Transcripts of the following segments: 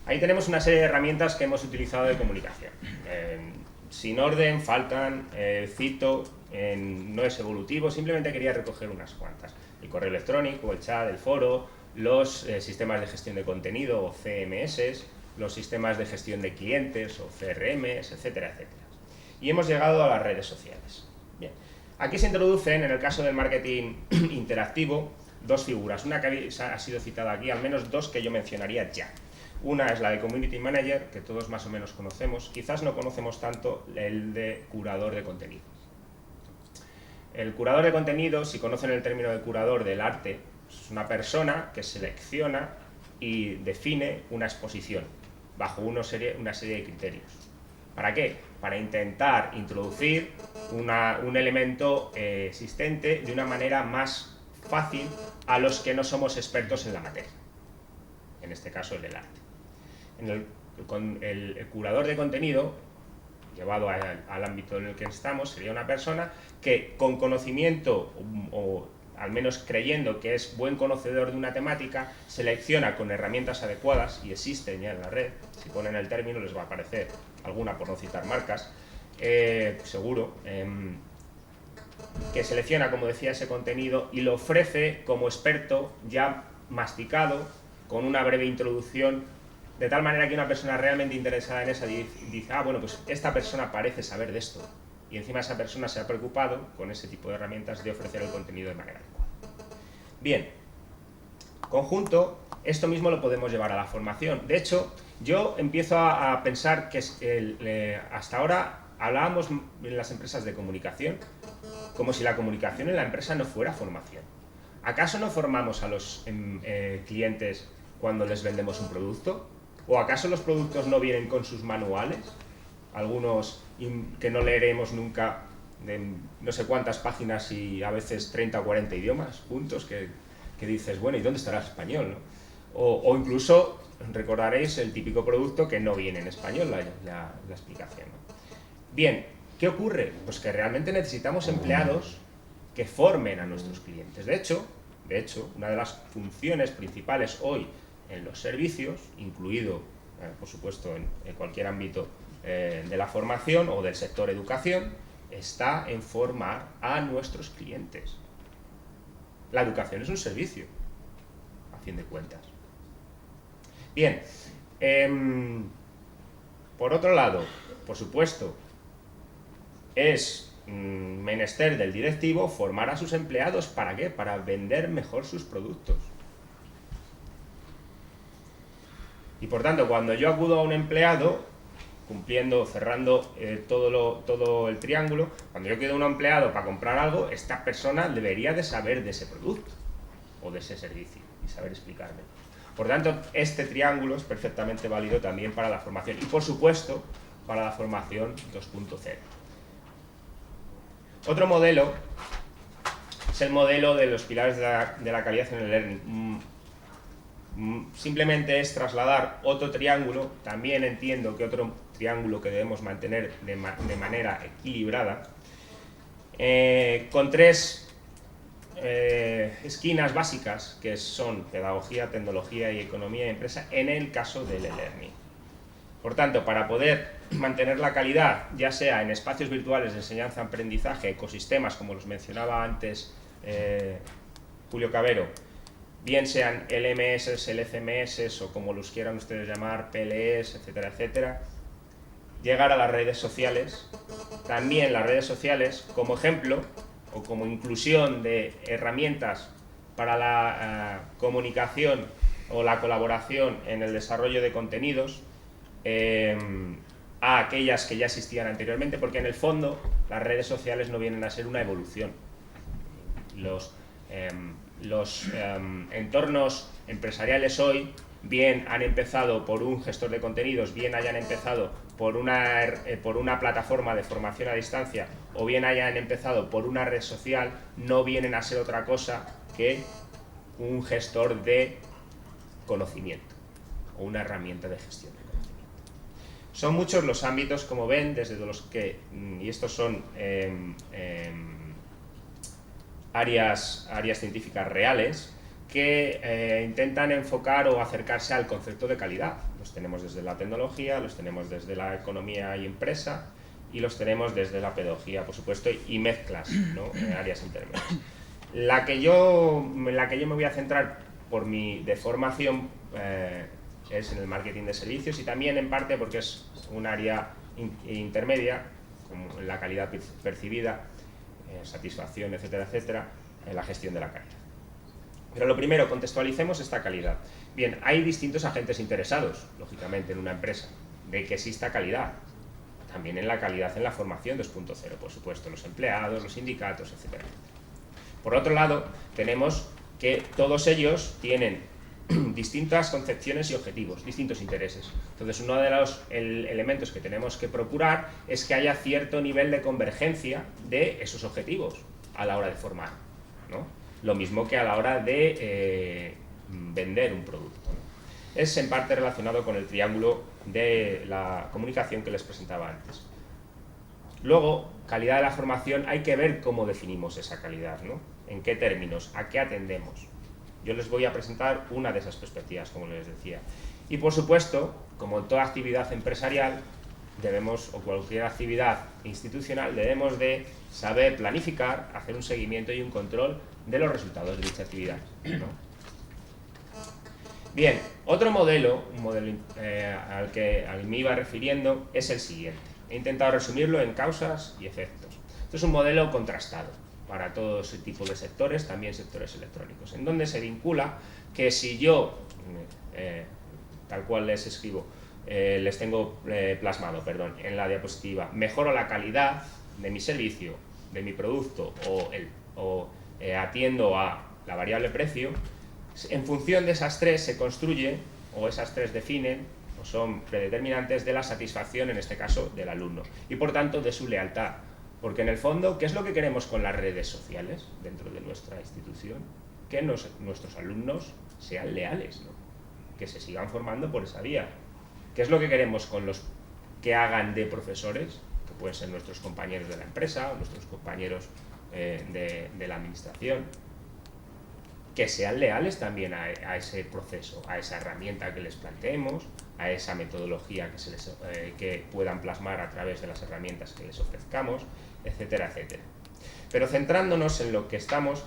Ahí tenemos una serie de herramientas que hemos utilizado de comunicación. Sin orden, faltan, cito, no es evolutivo, simplemente quería recoger unas cuantas. El correo electrónico, el chat, el foro, los sistemas de gestión de contenido o CMS, los sistemas de gestión de clientes o CRMs, etcétera, etcétera. Y hemos llegado a las redes sociales. Bien. Aquí se introducen, en el caso del marketing interactivo, dos figuras. Una que ha sido citada aquí, al menos dos que yo mencionaría ya. Una es la de Community Manager, que todos más o menos conocemos. Quizás no conocemos tanto el de curador de contenido. El curador de contenido, si conocen el término de curador del arte, es una persona que selecciona y define una exposición bajo una serie de criterios. ¿Para qué? Para intentar introducir un elemento existente de una manera más fácil a los que no somos expertos en la materia. En este caso, el del arte. Con el curador de contenido, llevado al ámbito en el que estamos, sería una persona que con conocimiento o al menos creyendo que es buen conocedor de una temática, selecciona con herramientas adecuadas, y existen ya en la red, si ponen el término les va a aparecer alguna por no citar marcas, seguro, que selecciona, como decía, ese contenido y lo ofrece como experto ya masticado, con una breve introducción, de tal manera que una persona realmente interesada en esa dice, ah, bueno, pues esta persona parece saber de esto, y encima esa persona se ha preocupado, con ese tipo de herramientas, de ofrecer el contenido de manera adecuada. Bien, conjunto, esto mismo lo podemos llevar a la formación. De hecho, yo empiezo a pensar que hasta ahora hablábamos en las empresas de comunicación como si la comunicación en la empresa no fuera formación. ¿Acaso no formamos a los clientes cuando les vendemos un producto? ¿O acaso los productos no vienen con sus manuales? Algunos que no leeremos nunca, de no sé cuántas páginas y a veces 30 o 40 idiomas juntos, que dices, bueno, ¿y dónde estará el español, no? O incluso recordaréis el típico producto que no viene en español, la explicación, ¿no? Bien, ¿qué ocurre? Pues que realmente necesitamos empleados que formen a nuestros clientes. De hecho, una de las funciones principales hoy en los servicios, incluido, por supuesto, en cualquier ámbito de la formación o del sector educación, está en formar a nuestros clientes. La educación es un servicio, a fin de cuentas. Bien, por otro lado, por supuesto, es menester del directivo formar a sus empleados. ¿Para qué? Para vender mejor sus productos. Y por tanto, cuando yo acudo a un empleado, cumpliendo, cerrando todo el triángulo, cuando yo quiero un empleado para comprar algo, esta persona debería de saber de ese producto o de ese servicio y saber explicarme. Por tanto, este triángulo es perfectamente válido también para la formación y, por supuesto, para la formación 2.0. Otro modelo es el modelo de los pilares de la calidad en el learning. Simplemente es trasladar otro triángulo, también entiendo que otro triángulo que debemos mantener de manera equilibrada, con tres esquinas básicas, que son pedagogía, tecnología y economía de empresa, en el caso del e-learning. Por tanto, para poder mantener la calidad, ya sea en espacios virtuales de enseñanza-aprendizaje, ecosistemas, como los mencionaba antes Julio Cabero, bien sean LMS, LCMS o como los quieran ustedes llamar, PLEs, etcétera, etcétera, llegar a las redes sociales, también las redes sociales como ejemplo o como inclusión de herramientas para la comunicación o la colaboración en el desarrollo de contenidos, a aquellas que ya existían anteriormente, porque en el fondo las redes sociales no vienen a ser una evolución. Los entornos empresariales hoy bien han empezado por un gestor de contenidos, bien hayan empezado por una plataforma de formación a distancia o bien hayan empezado por una red social, no vienen a ser otra cosa que un gestor de conocimiento o una herramienta de gestión de conocimiento. Son muchos los ámbitos, como ven, desde los que, y estos son áreas científicas reales, que intentan enfocar o acercarse al concepto de calidad. Los tenemos desde la tecnología, los tenemos desde la economía y empresa, y los tenemos desde la pedagogía, por supuesto, y mezclas, ¿no? En áreas intermedias. La que yo me voy a centrar por mi de formación es en el marketing de servicios, y también en parte porque es un área intermedia, como la calidad percibida, satisfacción, etcétera, etcétera, en la gestión de la calidad. Pero lo primero, contextualicemos esta calidad. Bien, hay distintos agentes interesados, lógicamente, en una empresa, de que exista calidad. También en la calidad en la formación 2.0, por supuesto, los empleados, los sindicatos, etcétera. Por otro lado, tenemos que todos ellos tienen distintas concepciones y objetivos, distintos intereses. Entonces, uno de los elementos que tenemos que procurar es que haya cierto nivel de convergencia de esos objetivos a la hora de formar, ¿no? Lo mismo que a la hora de vender un producto, ¿no? Es en parte relacionado con el triángulo de la comunicación que les presentaba antes. Luego, calidad de la formación, hay que ver cómo definimos esa calidad, ¿no? En qué términos, a qué atendemos. Yo les voy a presentar una de esas perspectivas, como les decía. Y por supuesto, como en toda actividad empresarial, debemos, o cualquier actividad institucional, debemos de saber planificar, hacer un seguimiento y un control de los resultados de dicha actividad, ¿no? Bien, otro modelo, un modelo al que me iba refiriendo, es el siguiente. He intentado resumirlo en causas y efectos. Esto es un modelo contrastado para todo ese tipo de sectores, también sectores electrónicos, en donde se vincula que si yo, tal cual les escribo, les tengo plasmado, perdón, en la diapositiva, mejoro la calidad de mi servicio, de mi producto, o atiendo a la variable precio, en función de esas tres se construye, o esas tres definen, o son predeterminantes de la satisfacción, en este caso, del alumno, y por tanto de su lealtad. Porque en el fondo, ¿qué es lo que queremos con las redes sociales dentro de nuestra institución? Que nuestros alumnos sean leales, ¿no? Que se sigan formando por esa vía. ¿Qué es lo que queremos con los que hagan de profesores? Que pueden ser nuestros compañeros de la empresa, o nuestros compañeros de la administración. Que sean leales también a ese proceso, a esa herramienta que les planteemos, a esa metodología que puedan plasmar a través de las herramientas que les ofrezcamos, etcétera, etcétera. Pero centrándonos en lo que estamos,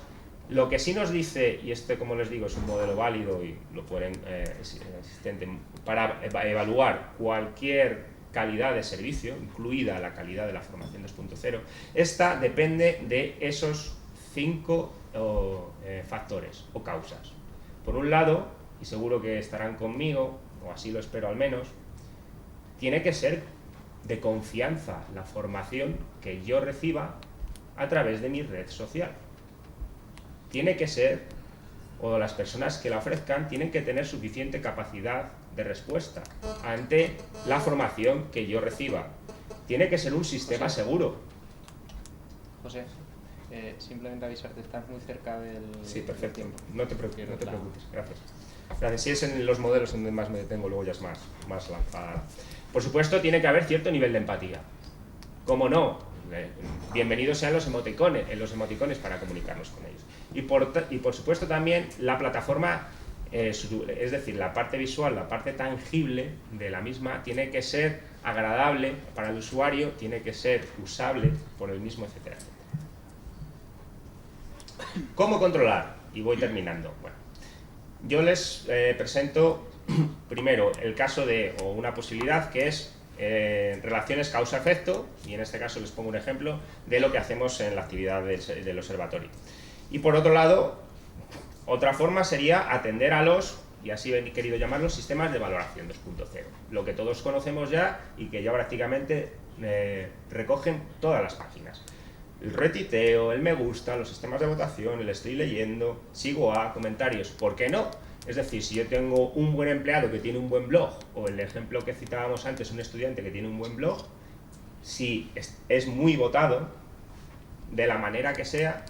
lo que sí nos dice, y este, como les digo, es un modelo válido y lo pueden existente para evaluar cualquier calidad de servicio, incluida la calidad de la formación 2.0, esta depende de esos 5 factores o causas. Por un lado, y seguro que estarán conmigo, o así lo espero al menos, tiene que ser de confianza la formación que yo reciba a través de mi red social. Tiene que ser, o las personas que la ofrezcan tienen que tener suficiente capacidad de respuesta ante la formación que yo reciba. Tiene que ser un sistema seguro. José, simplemente avisarte, estás muy cerca del... Sí, perfecto. No te preocupes, gracias. Gracias. Si es en los modelos donde más me detengo, luego ya es más lanzada. Por supuesto, tiene que haber cierto nivel de empatía. ¿Cómo no? Bienvenidos sean los emoticones para comunicarnos con ellos. Y por supuesto también la plataforma, es decir, la parte visual, la parte tangible de la misma, tiene que ser agradable para el usuario, tiene que ser usable por el mismo, etcétera, etcétera. ¿Cómo controlar? Y voy terminando. Bueno, yo les presento primero el caso de, o una posibilidad que es relaciones causa-efecto, y en este caso les pongo un ejemplo de lo que hacemos en la actividad del observatorio. Y por otro lado, otra forma sería atender a los, y así he querido llamarlos, sistemas de valoración 2.0, lo que todos conocemos ya y que ya prácticamente recogen todas las páginas. El retuiteo, el me gusta, los sistemas de votación, el estoy leyendo, sigo a, comentarios, ¿por qué no? Es decir, si yo tengo un buen empleado que tiene un buen blog, o el ejemplo que citábamos antes, un estudiante que tiene un buen blog, si es muy votado, de la manera que sea,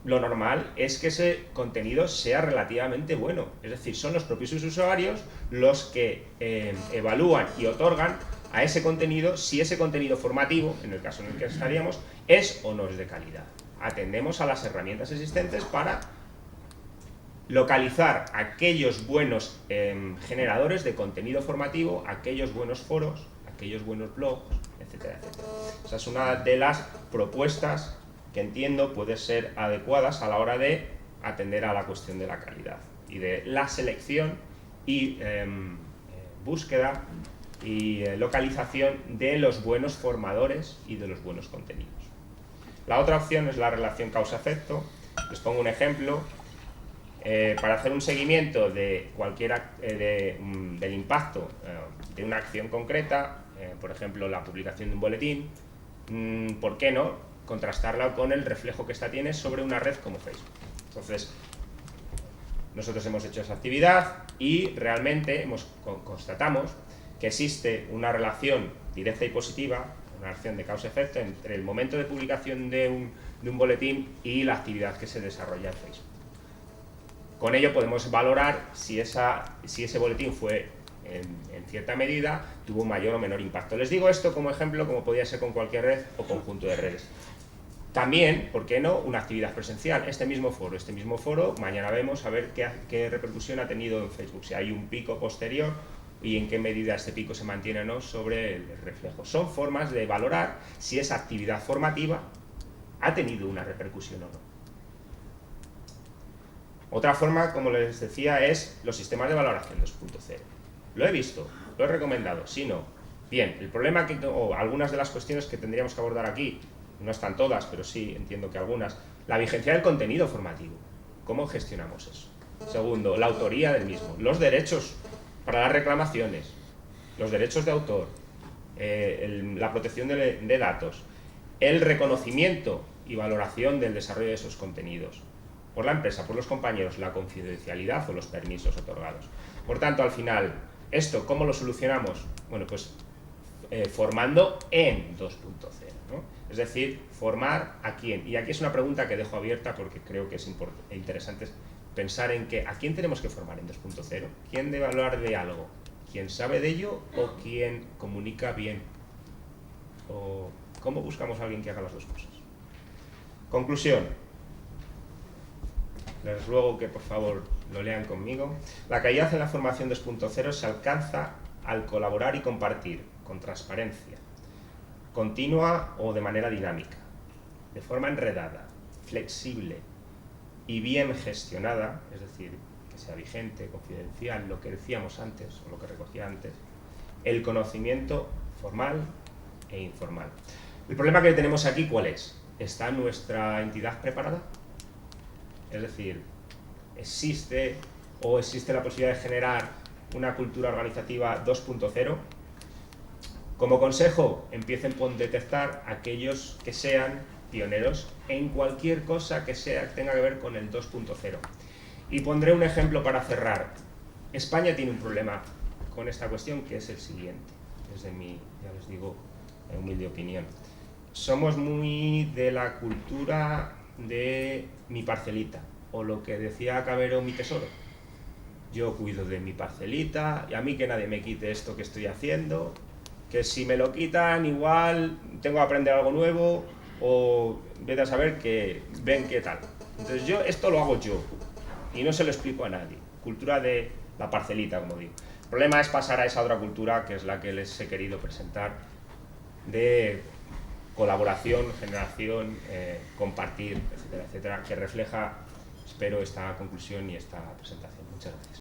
lo normal es que ese contenido sea relativamente bueno. Es decir, son los propios usuarios los que evalúan y otorgan a ese contenido si ese contenido formativo, en el caso en el que estaríamos, es o no es de calidad. Atendemos a las herramientas existentes para localizar aquellos buenos generadores de contenido formativo, aquellos buenos foros, aquellos buenos blogs, etcétera, etcétera. Esa es una de las propuestas que entiendo puede ser adecuadas a la hora de atender a la cuestión de la calidad y de la selección y búsqueda y localización de los buenos formadores y de los buenos contenidos. La otra opción es la relación causa-efecto. Les pongo un ejemplo. Para hacer un seguimiento de del impacto de una acción concreta, por ejemplo la publicación de un boletín, ¿por qué no contrastarla con el reflejo que esta tiene sobre una red como Facebook? Entonces, nosotros hemos hecho esa actividad y realmente constatamos que existe una relación directa y positiva, una relación de causa-efecto entre el momento de publicación de un boletín y la actividad que se desarrolla en Facebook. Con ello podemos valorar si ese boletín fue, en cierta medida, tuvo mayor o menor impacto. Les digo esto como ejemplo, como podría ser con cualquier red o conjunto de redes. También, ¿por qué no?, una actividad presencial. Este mismo foro, mañana vemos a ver qué repercusión ha tenido en Facebook, si hay un pico posterior y en qué medida este pico se mantiene o no sobre el reflejo. Son formas de valorar si esa actividad formativa ha tenido una repercusión o no. Otra forma, como les decía, es los sistemas de valoración 2.0. Lo he visto, lo he recomendado, sí, no. Bien, el problema o algunas de las cuestiones que tendríamos que abordar aquí, no están todas, pero sí entiendo que algunas, la vigencia del contenido formativo. ¿Cómo gestionamos eso? Segundo, la autoría del mismo, los derechos para las reclamaciones, los derechos de autor, la protección de datos, el reconocimiento y valoración del desarrollo de esos contenidos por la empresa, por los compañeros, la confidencialidad o los permisos otorgados. Por tanto, al final, ¿esto cómo lo solucionamos? Bueno, pues formando en 2.0, ¿no? Es decir, formar a quién. Y aquí es una pregunta que dejo abierta porque creo que es interesante pensar en que ¿a quién tenemos que formar en 2.0? ¿Quién debe hablar de algo? ¿Quién sabe de ello o quién comunica bien? ¿O cómo buscamos a alguien que haga las dos cosas? Conclusión. Les ruego que por favor lo lean conmigo. La calidad en la formación 2.0 se alcanza al colaborar y compartir con transparencia, continua o de manera dinámica, de forma enredada, flexible y bien gestionada, es decir, que sea vigente, confidencial, lo que decíamos antes o lo que recogía antes, el conocimiento formal e informal. El problema que tenemos aquí, ¿cuál es? ¿Está nuestra entidad preparada? Es decir, ¿existe la posibilidad de generar una cultura organizativa 2.0? Como consejo, empiecen por detectar aquellos que sean pioneros en cualquier cosa que tenga que ver con el 2.0. Y pondré un ejemplo para cerrar. España tiene un problema con esta cuestión que es el siguiente, desde mi, ya les digo, humilde opinión. Somos muy de la cultura de mi parcelita, o lo que decía Cabero, mi tesoro. Yo cuido de mi parcelita y a mí que nadie me quite esto que estoy haciendo, que si me lo quitan igual tengo que aprender algo nuevo o vete a saber que ven qué tal. Entonces esto lo hago yo y no se lo explico a nadie. Cultura de la parcelita, como digo. El problema es pasar a esa otra cultura que es la que les he querido presentar de colaboración, generación, compartir, etcétera, etcétera, que refleja, espero, esta conclusión y esta presentación. Muchas gracias.